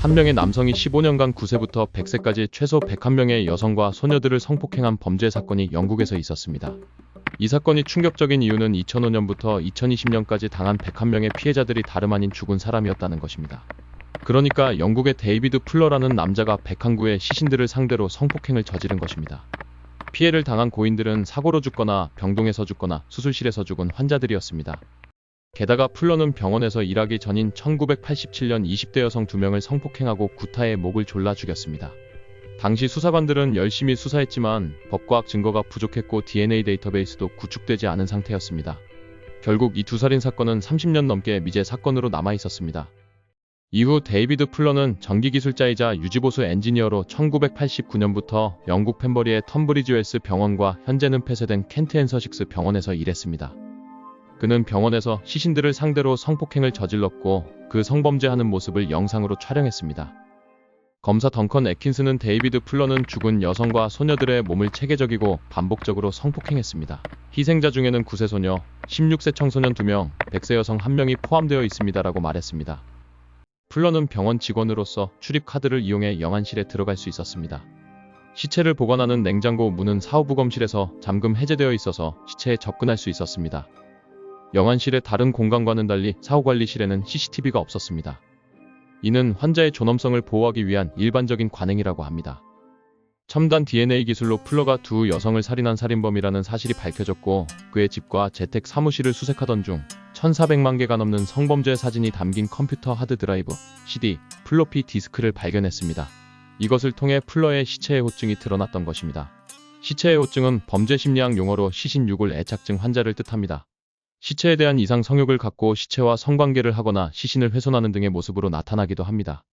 한 명의 남성이 15년간 9세부터 100세까지 최소 101명의 여성과 소녀들을 성폭행한 범죄 사건이 영국에서 있었습니다. 이 사건이 충격적인 이유는 2005년부터 2020년까지 당한 101명의 피해자들이 다름 아닌 죽은 사람이었다는 것입니다. 그러니까 영국의 데이비드 플러라는 남자가 101구의 시신들을 상대로 성폭행을 저지른 것입니다. 피해를 당한 고인들은 사고로 죽거나 병동에서 죽거나 수술실에서 죽은 환자들이었습니다. 게다가 플러는 병원에서 일하기 전인 1987년 20대 여성 2명을 성폭행하고 구타해 목을 졸라 죽였습니다. 당시 수사관들은 열심히 수사했지만 법과학 증거가 부족했고 DNA 데이터베이스도 구축되지 않은 상태였습니다. 결국 이 두 살인 사건은 30년 넘게 미제 사건으로 남아 있었습니다. 이후 데이비드 플러는 전기기술자이자 유지보수 엔지니어로 1989년부터 영국 펜버리의 턴브리지 웰스 병원과 현재는 폐쇄된 켄트 앤 서식스 병원에서 일했습니다. 그는 병원에서 시신들을 상대로 성폭행을 저질렀고 그 성범죄하는 모습을 영상으로 촬영했습니다. 검사 덩컨 애킨스는 데이비드 플러는 죽은 여성과 소녀들의 몸을 체계적이고 반복적으로 성폭행했습니다. 희생자 중에는 9세 소녀, 16세 청소년 2명, 100세 여성 1명이 포함되어 있습니다라고 말했습니다. 플러는 병원 직원으로서 출입 카드를 이용해 영안실에 들어갈 수 있었습니다. 시체를 보관하는 냉장고 문은 사후부검실에서 잠금 해제되어 있어서 시체에 접근할 수 있었습니다. 영안실의 다른 공간과는 달리 사후관리실에는 CCTV가 없었습니다. 이는 환자의 존엄성을 보호하기 위한 일반적인 관행이라고 합니다. 첨단 DNA 기술로 플러가 두 여성을 살인한 살인범이라는 사실이 밝혀졌고 그의 집과 재택 사무실을 수색하던 중 1400만 개가 넘는 성범죄 사진이 담긴 컴퓨터 하드드라이브, CD, 플로피 디스크를 발견했습니다. 이것을 통해 플러의 시체의 호증이 드러났던 것입니다. 시체의 호증은 범죄 심리학 용어로 시신유골 애착증 환자를 뜻합니다. 시체에 대한 이상 성욕을 갖고 시체와 성관계를 하거나 시신을 훼손하는 등의 모습으로 나타나기도 합니다.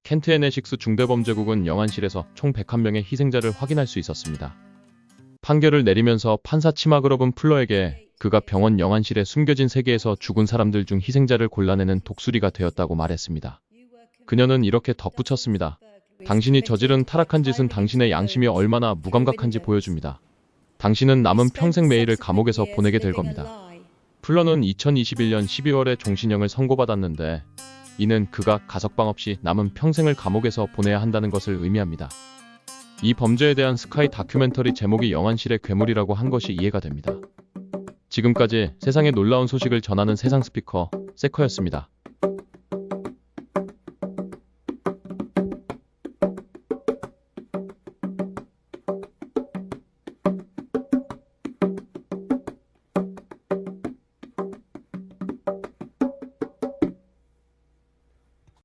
켄트 앤 에식스 중대범죄국은 영안실에서 총 101명의 희생자를 확인할 수 있었습니다. 판결을 내리면서 판사 치마그럽은 플러에게 그가 병원 영안실에 숨겨진 세계에서 죽은 사람들 중 희생자를 골라내는 독수리가 되었다고 말했습니다. 그녀는 이렇게 덧붙였습니다. 당신이 저지른 타락한 짓은 당신의 양심이 얼마나 무감각한지 보여줍니다. 당신은 남은 평생 매일을 감옥에서 보내게 될 겁니다. 플러는 2021년 12월에 종신형을 선고받았는데 이는 그가 가석방 없이 남은 평생을 감옥에서 보내야 한다는 것을 의미합니다. 이 범죄에 대한 스카이 다큐멘터리 제목이 영안실의 괴물이라고 한 것이 이해가 됩니다. 지금까지 세상의 놀라운 소식을 전하는 세상 스피커 세커였습니다.